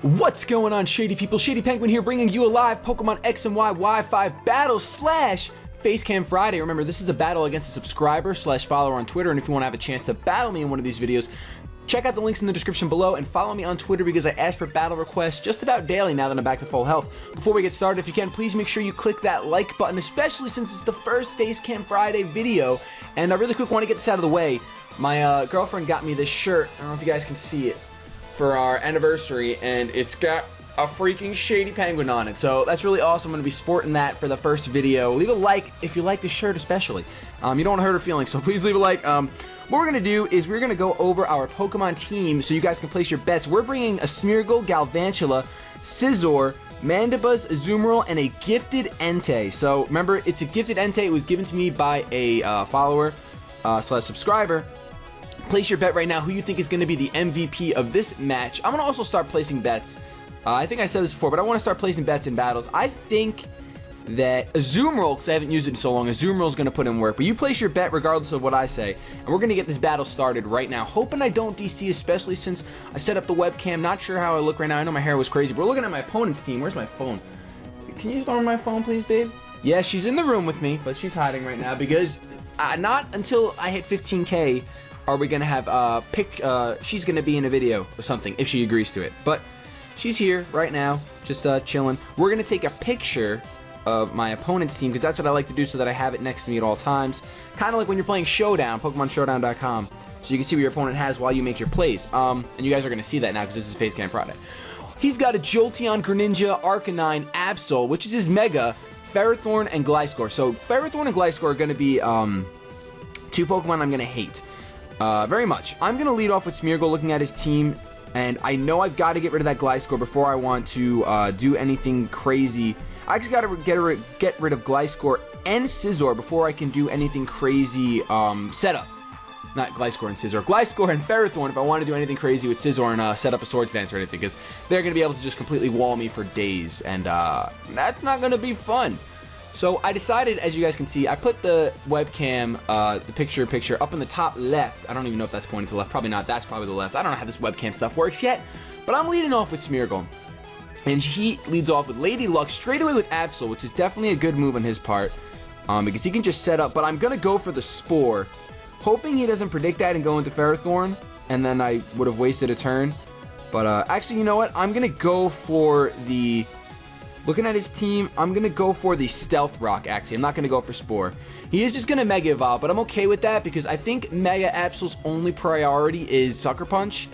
What's going on, Shady people? ShadyPenguinn here, bringing you a live Pokemon X and Y Wi-Fi battle / FaceCam Friday. Remember, this is a battle against a subscriber / follower on Twitter, and if you want to have a chance to battle me in one of these videos, check out the links in the description below and follow me on Twitter because I ask for battle requests just about daily now that I'm back to full health. Before we get started, if you can, please make sure you click that like button, especially since it's the first FaceCam Friday video. And I really quick want to get this out of the way. My girlfriend got me this shirt. I don't know if you guys can see it, for our anniversary, and it's got a freaking ShadyPenguinn on it, so that's really awesome. I'm going to be sporting that for the first video. Leave a like if you like the shirt especially. You don't want to hurt her feelings, so please leave a like. What we're going to do is we're going to go over our Pokemon team so you guys can place your bets. We're bringing a Smeargle, Galvantula, Scizor, Mandibuzz, Azumarill, and a gifted Entei. So remember, it's a gifted Entei. It was given to me by a follower / subscriber. Place your bet right now who you think is going to be the MVP of this match. I'm going to also start placing bets. I think I said this before, but I want to start placing bets in battles. I think that Azumarill, because I haven't used it in so long, Azumarill is going to put in work. But you place your bet regardless of what I say. And we're going to get this battle started right now. Hoping I don't DC, especially since I set up the webcam. Not sure how I look right now. I know my hair was crazy, but we're looking at my opponent's team. Where's my phone? Can you ignore my phone, please, babe? Yeah, she's in the room with me, but she's hiding right now because not until I hit 15K are we gonna have she's gonna be in a video or something if she agrees to it. But she's here right now, just chilling. We're gonna take a picture of my opponent's team because that's what I like to do so that I have it next to me at all times. Kind of like when you're playing Showdown, PokemonShowdown.com, so you can see what your opponent has while you make your plays. And you guys are gonna see that now because this is FaceCam Friday. He's got a Jolteon, Greninja, Arcanine, Absol, which is his Mega, Ferrothorn, and Gliscor. So Ferrothorn and Gliscor are gonna be two Pokemon I'm gonna hate. Very much. I'm going to lead off with Smeargle looking at his team, and I know I've got to get rid of that Gliscor before I want to do anything crazy. I actually got to get rid of Gliscor and Scizor before I can do anything crazy setup. Not Gliscor and Scizor. Gliscor and Ferrothorn if I want to do anything crazy with Scizor and set up a Swords Dance or anything, because they're going to be able to just completely wall me for days, and that's not going to be fun. So I decided, as you guys can see, I put the webcam, the picture up in the top left. I don't even know if that's pointing to the left. Probably not. That's probably the left. I don't know how this webcam stuff works yet. But I'm leading off with Smeargle. And he leads off with Lady Luck straight away with Absol, which is definitely a good move on his part. Because he can just set up. But I'm going to go for the Spore, hoping he doesn't predict that and go into Ferrothorn. And then I would have wasted a turn. But actually, you know what? I'm going to go for the... Looking at his team, I'm going to go for the Stealth Rock, actually. I'm not going to go for Spore. He is just going to Mega Evolve, but I'm okay with that because I think Mega Absol's only priority is Sucker Punch.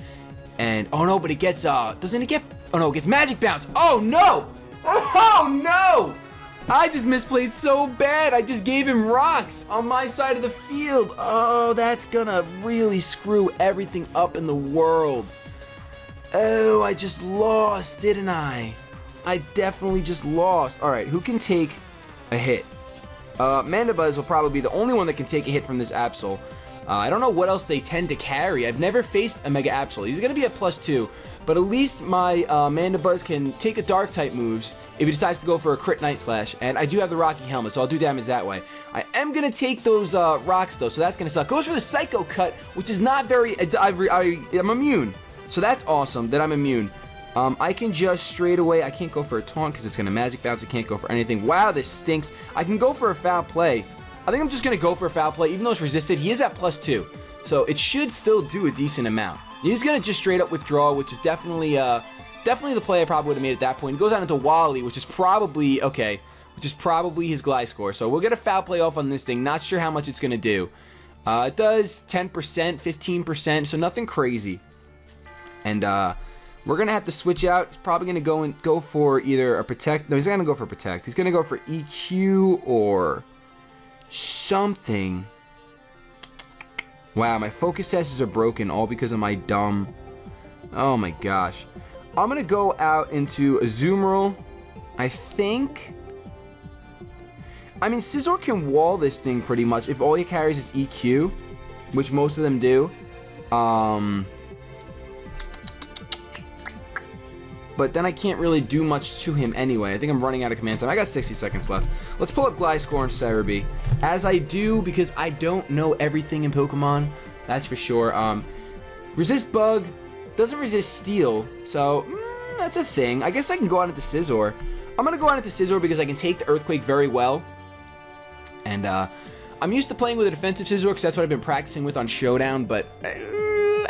And, oh no, but it gets, doesn't it get, oh no, it gets Magic Bounce. Oh no! Oh no! I just misplayed so bad. I just gave him rocks on my side of the field. Oh, that's going to really screw everything up in the world. Oh, I just lost, didn't I? I definitely just lost. Alright, who can take a hit? Mandibuzz will probably be the only one that can take a hit from this Absol. I don't know what else they tend to carry. I've never faced a Mega Absol. He's going to be at +2. But at least my Mandibuzz can take a Dark-type moves if he decides to go for a Crit Night Slash. And I do have the Rocky Helmet, so I'll do damage that way. I am going to take those rocks, though, so that's going to suck. Goes for the Psycho Cut, which is not very... I'm immune. So that's awesome that I'm immune. I can just straight away, I can't go for a taunt because it's going to Magic Bounce. I can't go for anything. Wow, this stinks. I can go for a Foul Play. I think I'm just going to go for a Foul Play, even though it's resisted. He is at +2, so it should still do a decent amount. He's going to just straight up withdraw, which is definitely the play I probably would have made at that point. He goes out into Wally, which is probably, okay, which is probably his Gliscor. So we'll get a Foul Play off on this thing. Not sure how much it's going to do. It does 10%, 15%, so nothing crazy. And, we're going to have to switch out. He's probably going to go for either a Protect. No, he's not going to go for Protect. He's going to go for EQ or something. Wow, my focus sessions are broken all because of my dumb... Oh my gosh. I'm going to go out into Azumarill. I think... I mean, Scizor can wall this thing pretty much if all he carries is EQ, which most of them do. But then I can't really do much to him anyway. I think I'm running out of command time. I got 60 seconds left. Let's pull up Gliscor and Cerebi. As I do, because I don't know everything in Pokemon. That's for sure. Resist Bug. Doesn't resist Steel. So, That's a thing. I guess I can go out into Scizor. I'm going to go out into Scizor because I can take the Earthquake very well. And I'm used to playing with a defensive Scizor because that's what I've been practicing with on Showdown, but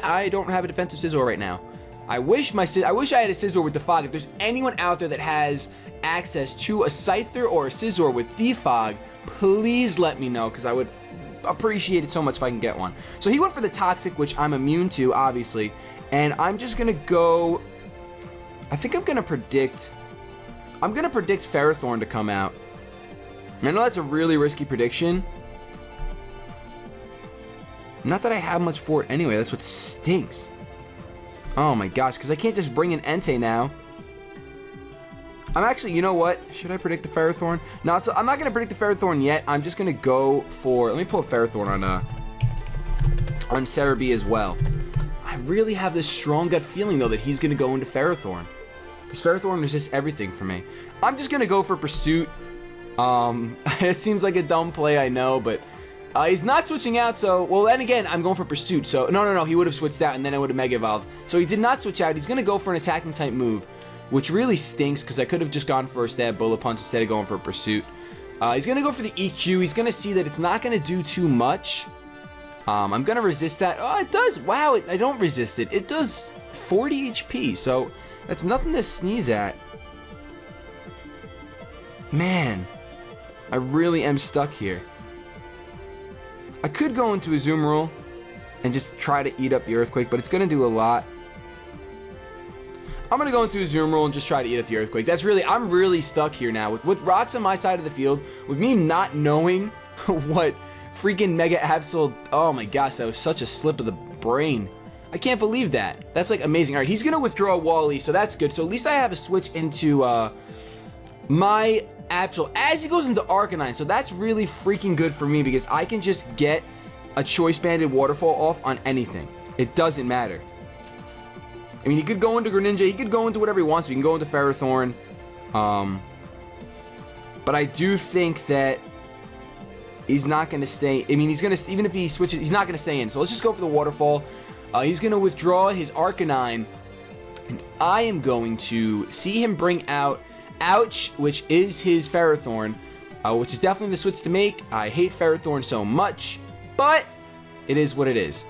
I don't have a defensive Scizor right now. I wish I had a Scizor with Defog. If there's anyone out there that has access to a Scyther or a Scizor with Defog, please let me know because I would appreciate it so much if I can get one. So he went for the Toxic, which I'm immune to, obviously, and I'm just going to go... I think I'm going to predict Ferrothorn to come out. I know that's a really risky prediction. Not that I have much for it anyway. That's what stinks. Oh my gosh, because I can't just bring in Entei now. I'm actually, you know what? Should I predict the Ferrothorn? No, I'm not going to predict the Ferrothorn yet. I'm just going to go for... Let me pull up Ferrothorn on Cerebi as well. I really have this strong gut feeling, though, that he's going to go into Ferrothorn. Because Ferrothorn is just everything for me. I'm just going to go for Pursuit. It seems like a dumb play, I know, but he's not switching out, so... Well, then again, I'm going for Pursuit, so... No, he would have switched out, and then I would have Mega Evolved. So he did not switch out. He's going to go for an attacking type move, which really stinks, because I could have just gone for a Stab Bullet Punch instead of going for a Pursuit. He's going to go for the EQ. He's going to see that it's not going to do too much. I'm going to resist that. Oh, it does. Wow, I don't resist it. It does 40 HP, so that's nothing to sneeze at. Man, I really am stuck here. I could go into Azumarill and just try to eat up the Earthquake, but it's going to do a lot. I'm going to go into Azumarill and just try to eat up the Earthquake. That's really... I'm really stuck here now. With rocks on my side of the field, with me not knowing what freaking Mega Absol... Oh my gosh, that was such a slip of the brain. I can't believe that. That's like amazing. Alright, he's going to withdraw Wally, so that's good. So at least I have a switch into my Absol as he goes into Arcanine. So that's really freaking good for me because I can just get a Choice Banded Waterfall off on anything. It doesn't matter. I mean, he could go into Greninja, he could go into whatever he wants. He can go into Ferrothorn. But I do think that he's not going to stay. I mean, he's going to, even if he switches, he's not going to stay in. So let's just go for the Waterfall. He's going to withdraw his Arcanine. And I am going to see him bring out Ouch, which is his Ferrothorn, which is definitely the switch to make. I hate Ferrothorn so much, but it is what it is.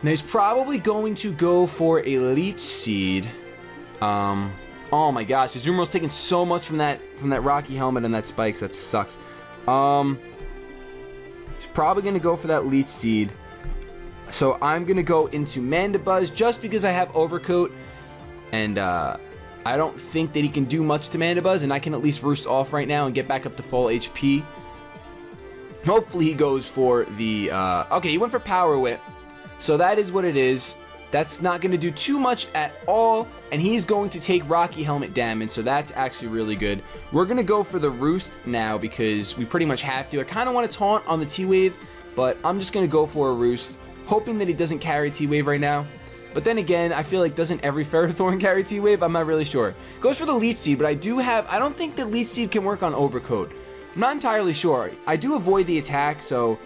Now he's probably going to go for a Leech Seed. Oh my gosh, Azumarill's taking so much from that Rocky Helmet and that Spikes. That sucks. He's probably going to go for that Leech Seed. So I'm going to go into Mandibuzz just because I have Overcoat. And I don't think that he can do much to Mandibuzz. And I can at least roost off right now and get back up to full HP. Hopefully he goes for the... okay, he went for Power Whip. So that is what it is. That's not going to do too much at all. And he's going to take Rocky Helmet damage. So that's actually really good. We're going to go for the Roost now because we pretty much have to. I kind of want to taunt on the T-Wave. But I'm just going to go for a Roost. Hoping that he doesn't carry T-Wave right now. But then again, I feel like doesn't every Ferrothorn carry T-Wave? I'm not really sure. Goes for the Leech Seed. But I don't think the Leech Seed can work on Overcoat. I'm not entirely sure. I do avoid the attack. So...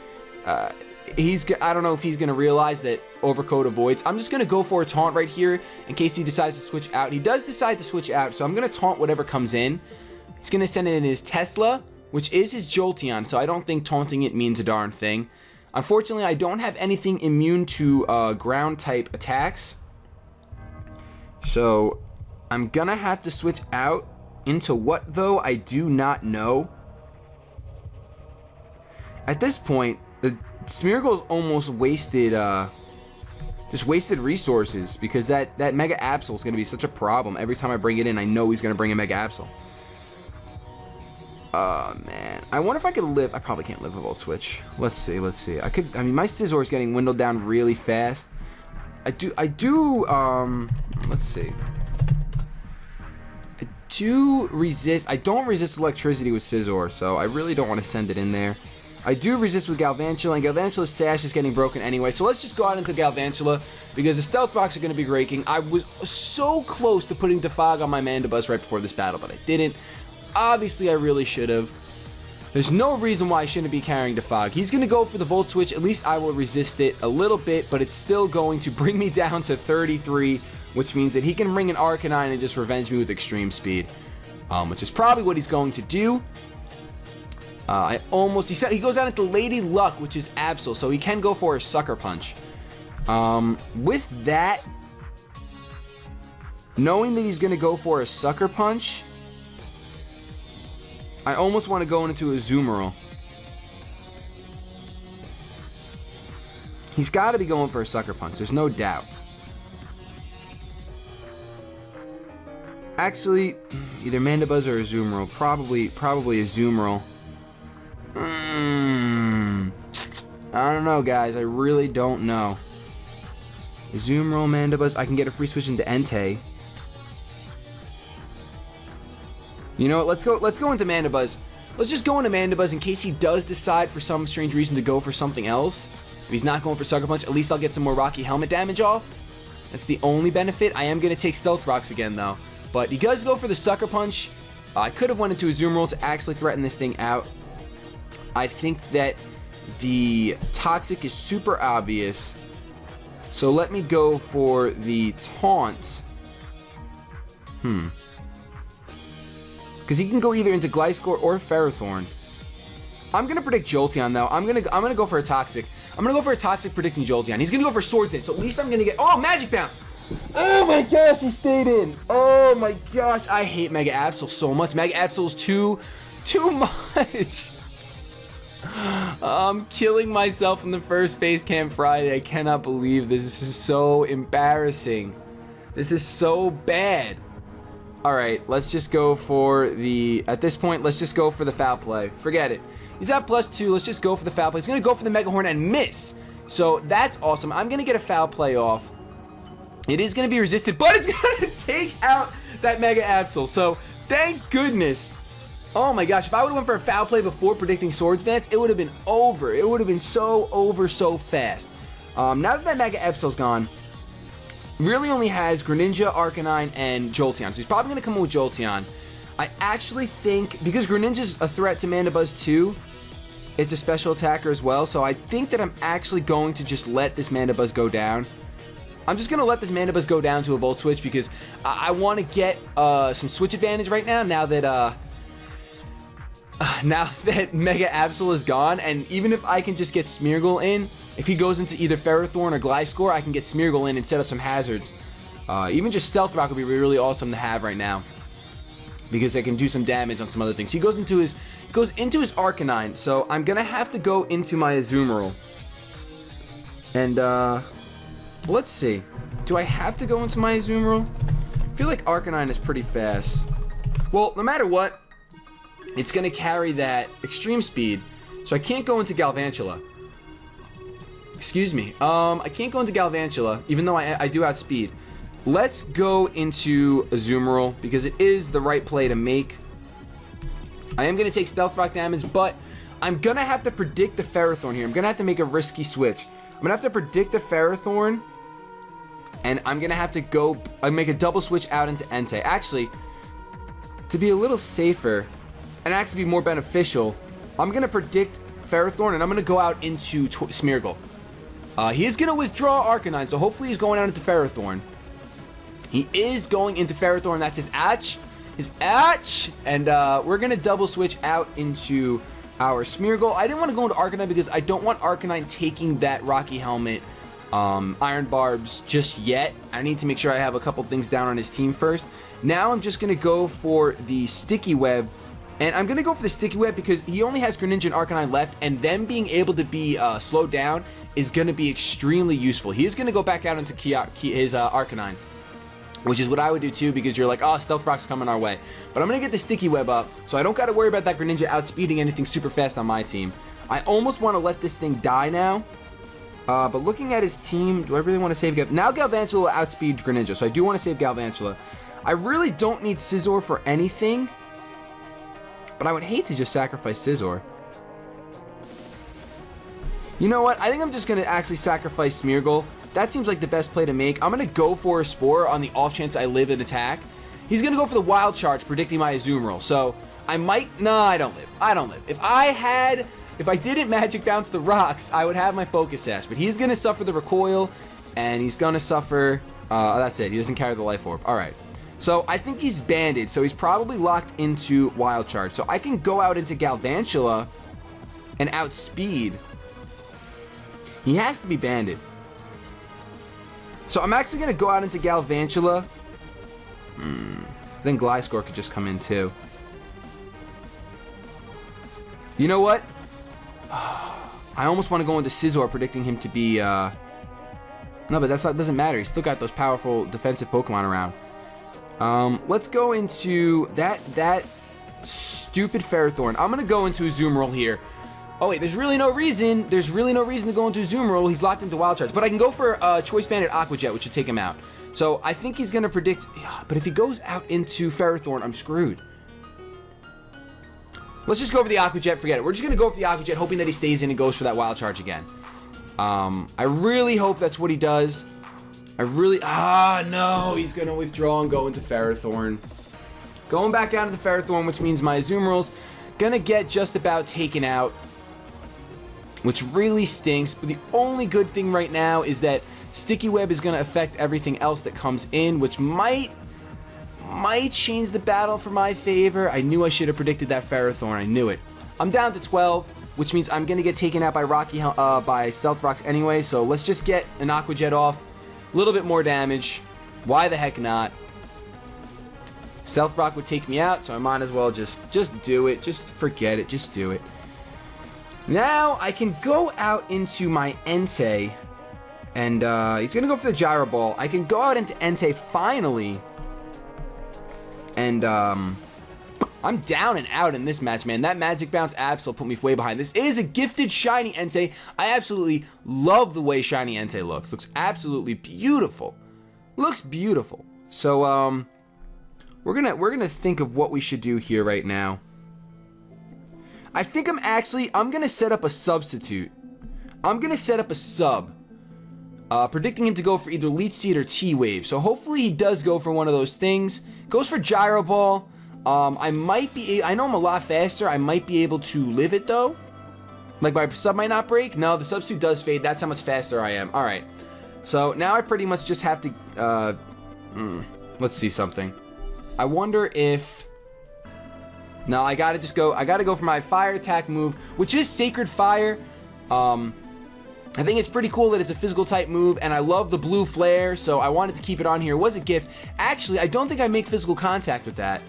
I don't know if he's going to realize that Overcoat avoids. I'm just going to go for a taunt right here in case he decides to switch out. He does decide to switch out, so I'm going to taunt whatever comes in. It's going to send in his Tesla, which is his Jolteon, so I don't think taunting it means a darn thing. Unfortunately, I don't have anything immune to ground-type attacks. So I'm going to have to switch out into what, though, I do not know. At this point, the Smeargle's almost wasted, just wasted resources because that Mega Absol is going to be such a problem. Every time I bring it in, I know he's going to bring a Mega Absol. Man. I wonder if I could live. I probably can't live a Volt Switch. Let's see. I mean, my Scizor is getting dwindled down really fast. Let's see. I don't resist electricity with Scizor, so I really don't want to send it in there. I do resist with Galvantula, and Galvantula's sash is getting broken anyway, so let's just go out into Galvantula, because the Stealth Rocks are going to be raking. I was so close to putting Defog on my Mandibuzz right before this battle, but I didn't. Obviously, I really should have. There's no reason why I shouldn't be carrying Defog. He's going to go for the Volt Switch. At least I will resist it a little bit, but it's still going to bring me down to 33, which means that he can bring an Arcanine and just revenge me with extreme speed, which is probably what he's going to do. He goes out into Lady Luck, which is Absol, so he can go for a Sucker Punch. With that, knowing that he's going to go for a Sucker Punch, I almost want to go into a Azumarill. He's got to be going for a Sucker Punch, there's no doubt. Actually, either Mandibuzz or Azumarill. Probably a Azumarill. I don't know, guys. I really don't know. Azumarill, Mandibuzz. I can get a free switch into Entei. You know what? Let's go into Mandibuzz. Let's just go into Mandibuzz in case he does decide for some strange reason to go for something else. If he's not going for Sucker Punch, at least I'll get some more Rocky Helmet damage off. That's the only benefit. I am going to take Stealth Rocks again, though. But he does go for the Sucker Punch. I could have went into a Azumarill to actually threaten this thing out. I think that the Toxic is super obvious. So let me go for the Taunt. Because he can go either into Gliscor or Ferrothorn. I'm going to predict Jolteon, though. I'm gonna go for a Toxic. I'm going to go for a Toxic predicting Jolteon. He's going to go for Swords Dance, so at least I'm going to get... Oh, Magic Bounce! Oh my gosh, he stayed in. Oh my gosh, I hate Mega Absol so much. Mega Absol's too much. I'm killing myself in the first FaceCam Friday. I cannot believe this. This is so embarrassing. This is so bad. Alright, let's just go for the... At this point, let's just go for the Foul Play. Forget it. He's at +2. Let's just go for the Foul Play. He's going to go for the Mega Horn and miss. So that's awesome. I'm going to get a Foul Play off. It is going to be resisted, but it's going to take out that Mega Absol. So, thank goodness. Oh my gosh, if I would have went for a Foul Play before predicting Swords Dance, it would have been over. It would have been so over so fast. Now that Mega Absol's gone, really only has Greninja, Arcanine, and Jolteon. So he's probably going to come in with Jolteon. I actually think, because Greninja's a threat to Mandibuzz too, it's a special attacker as well. So I think that I'm actually going to just let this Mandibuzz go down. I'm just going to let this Mandibuzz go down to a Volt Switch because I want to get some Switch advantage right now that Mega Absol is gone. And even if I can just get Smeargle in, if he goes into either Ferrothorn or Gliscor, I can get Smeargle in and set up some hazards. Even just Stealth Rock would be really awesome to have right now because I can do some damage on some other things. He goes into his Arcanine, so I'm going to have to go into my Azumarill. And, let's see. Do I have to go into my Azumarill? I feel like Arcanine is pretty fast. Well, no matter what, it's going to carry that extreme speed, so I can't go into Galvantula. Excuse me. I can't go into Galvantula, even though I do outspeed. Let's go into Azumarill, because it is the right play to make. I am going to take Stealth Rock damage, but I'm going to have to predict the Ferrothorn here. I'm going to have to make a risky switch. I'm going to have to predict the Ferrothorn, and I'm going to have to go make a double switch out into Entei. Actually, to be a little safer and actually be more beneficial, I'm going to predict Ferrothorn, and I'm going to go out into Smeargle. He is going to withdraw Arcanine, so hopefully he's going out into Ferrothorn. He is going into Ferrothorn. That's his Atch. And we're going to double switch out into our Smeargle. I didn't want to go into Arcanine because I don't want Arcanine taking that Rocky Helmet Iron Barbs just yet. I need to make sure I have a couple things down on his team first. Now I'm just going to go for the Sticky Web. And I'm going to go for the Sticky Web because he only has Greninja and Arcanine left, and them being able to be slowed down is going to be extremely useful. He is going to go back out into his Arcanine, which is what I would do too, because you're like, oh, Stealth Rock's coming our way. But I'm going to get the Sticky Web up, so I don't got to worry about that Greninja outspeeding anything super fast on my team. I almost want to let this thing die now. But looking at his team, do I really want to save Now Galvantula will outspeed Greninja, so I do want to save Galvantula. I really don't need Scizor for anything, but I would hate to just sacrifice Scizor. You know what? I think I'm just going to actually sacrifice Smeargle. That seems like the best play to make. I'm going to go for a Spore on the off chance I live an attack. He's going to go for the Wild Charge, predicting my Azumarill. So, I might... No, I don't live. I don't live. If I didn't Magic Bounce the rocks, I would have my Focus Sash. But he's going to suffer the Recoil, and he's going to suffer That's it. He doesn't carry the life orb. All right. So I think he's banded. So he's probably locked into Wild Charge. So I can go out into Galvantula and outspeed. He has to be banded. So I'm actually going to go out into Galvantula. Then Gliscor could just come in too. You know what? I almost want to go into Scizor, predicting him to be... No, but that doesn't matter. He's still got those powerful defensive Pokemon around. Let's go into that stupid Ferrothorn. I'm going to go into Azumarill here. Oh, wait, there's really no reason. There's really no reason to go into Azumarill. He's locked into Wild Charge. But I can go for Choice Banded Aqua Jet, which should take him out. So I think he's going to predict... But if he goes out into Ferrothorn, I'm screwed. Let's just go for the Aqua Jet. Forget it. We're just going to go for the Aqua Jet, hoping that he stays in and goes for that Wild Charge again. I really hope that's what he does. I really... no. He's going to withdraw and go into Ferrothorn. Going back out into Ferrothorn, which means my Azumarill's going to get just about taken out, which really stinks. But the only good thing right now is that Sticky Web is going to affect everything else that comes in, which might change the battle for my favor. I knew I should have predicted that Ferrothorn. I knew it. I'm down to 12, which means I'm going to get taken out by Stealth Rocks anyway. So let's just get an Aqua Jet off. A little bit more damage. Why the heck not? Stealth Rock would take me out, so I might as well just do it. Just forget it. Just do it. Now I can go out into my Entei, and he's going to go for the Gyro Ball. I can go out into Entei finally, and I'm down and out in this match, man. That Magic Bounce Absol put me way behind. This is a gifted Shiny Entei. I absolutely love the way Shiny Entei looks. Looks absolutely beautiful. Looks beautiful. So we're gonna think of what we should do here right now. I think I'm gonna set up a substitute. I'm gonna set up a sub, predicting him to go for either Leech Seed or T-Wave. So hopefully he does go for one of those things. Goes for Gyro Ball. I know I'm a lot faster. I might be able to live it though. Like my sub might not break. No, the substitute does fade. That's how much faster I am. All right. So now I pretty much just have to. Let's see something. I wonder if. No, I gotta go for my fire attack move, which is Sacred Fire. I think it's pretty cool that it's a physical type move, and I love the blue flare, so I wanted to keep it on here. It was a gift. Actually, I don't think I make physical contact with that.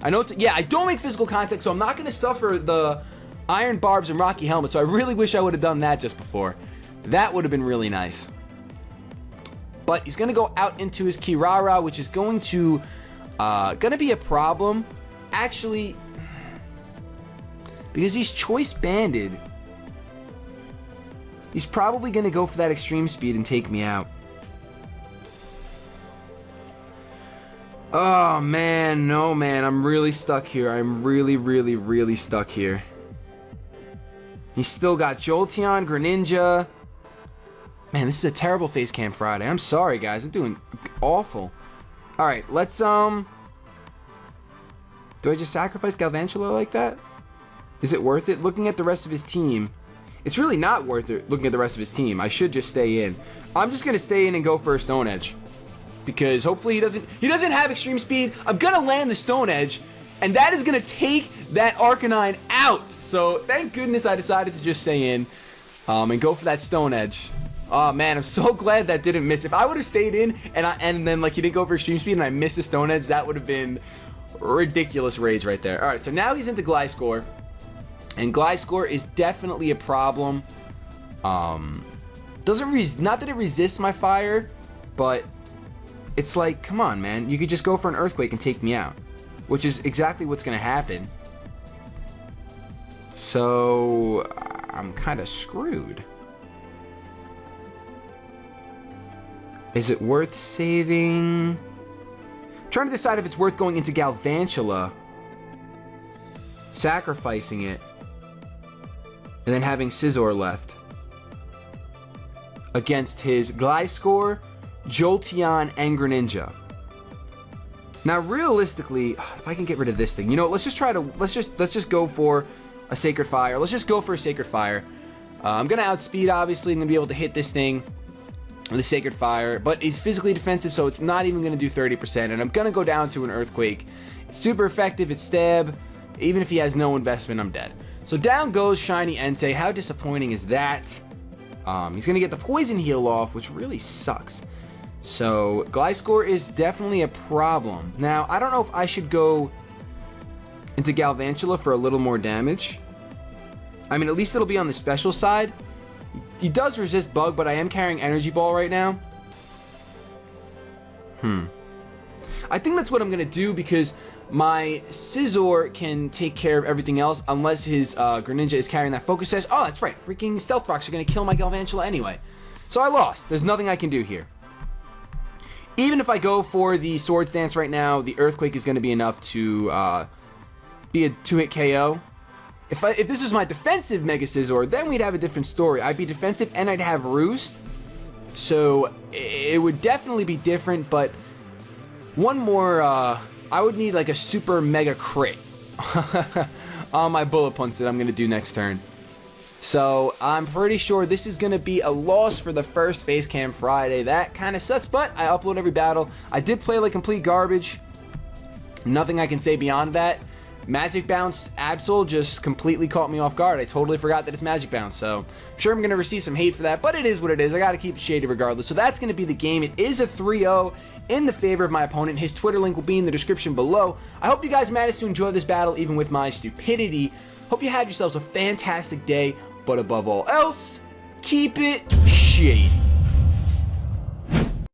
I know, yeah, I don't make physical contact, so I'm not going to suffer the Iron Barbs and Rocky Helmet, so I really wish I would have done that just before. That would have been really nice. But he's going to go out into his Kirara, which is going to be a problem. Actually, because he's Choice Banded, he's probably going to go for that Extreme Speed and take me out. Oh, man. No, man. I'm really stuck here. I'm really, really, really stuck here. He's still got Jolteon, Greninja. Man, this is a terrible FaceCam Friday. I'm sorry, guys. I'm doing awful. All right, let's, Do I just sacrifice Galvantula like that? Is it worth it? Looking at the rest of his team, it's really not worth it looking at the rest of his team. I should just stay in. I'm just going to stay in and go for a Stone Edge. Because hopefully he doesn't have Extreme Speed. I'm going to land the Stone Edge, and that is going to take that Arcanine out. So thank goodness I decided to just stay in and go for that Stone Edge. Oh, man, I'm so glad that didn't miss. If I would have stayed in and then like he didn't go for Extreme Speed and I missed the Stone Edge, that would have been ridiculous rage right there. All right, so now he's into Gliscor. And Gliscor is definitely a problem. Not that it resists my fire, but it's like, come on, man. You could just go for an Earthquake and take me out, which is exactly what's going to happen. So I'm kind of screwed. Is it worth saving? I'm trying to decide if it's worth going into Galvantula, sacrificing it, and then having Scizor left against his Gliscor, Jolteon, and Greninja. Now, realistically, if I can get rid of this thing, you know, let's just go for a Sacred Fire. Let's just go for a Sacred Fire. I'm gonna outspeed, obviously. I'm gonna be able to hit this thing. the Sacred Fire, but he's physically defensive, so it's not even going to do 30%, and I'm going to go down to an Earthquake. It's super effective at stab. Even if he has no investment, I'm dead. So down goes Shiny Entei. How disappointing is that? He's going to get the Poison Heal off, which really sucks. So Gliscor is definitely a problem. Now, I don't know if I should go into Galvantula for a little more damage. I mean, at least it'll be on the special side. He does resist Bug, but I am carrying Energy Ball right now. I think that's what I'm going to do because my Scizor can take care of everything else unless his Greninja is carrying that Focus Sash. Oh, that's right. Freaking Stealth Rocks are going to kill my Galvantula anyway. So I lost. There's nothing I can do here. Even if I go for the Swords Dance right now, the Earthquake is going to be enough to be a 2-hit KO. If this was my defensive Mega Scizor, then we'd have a different story. I'd be defensive and I'd have Roost. So it would definitely be different, but one more, I would need like a super mega crit on my Bullet Punch that I'm going to do next turn. So I'm pretty sure this is going to be a loss for the first FaceCam Friday. That kind of sucks, but I upload every battle. I did play like complete garbage. Nothing I can say beyond that. Magic Bounce Absol just completely caught me off guard. I totally forgot that it's Magic Bounce, so I'm sure I'm going to receive some hate for that, but it is what it is. I got to keep it shady regardless. So that's going to be the game. It is a 3-0 in the favor of my opponent. His Twitter link will be in the description below. I hope you guys managed to enjoy this battle even with my stupidity. Hope you have yourselves a fantastic day, but above all else, keep it shady.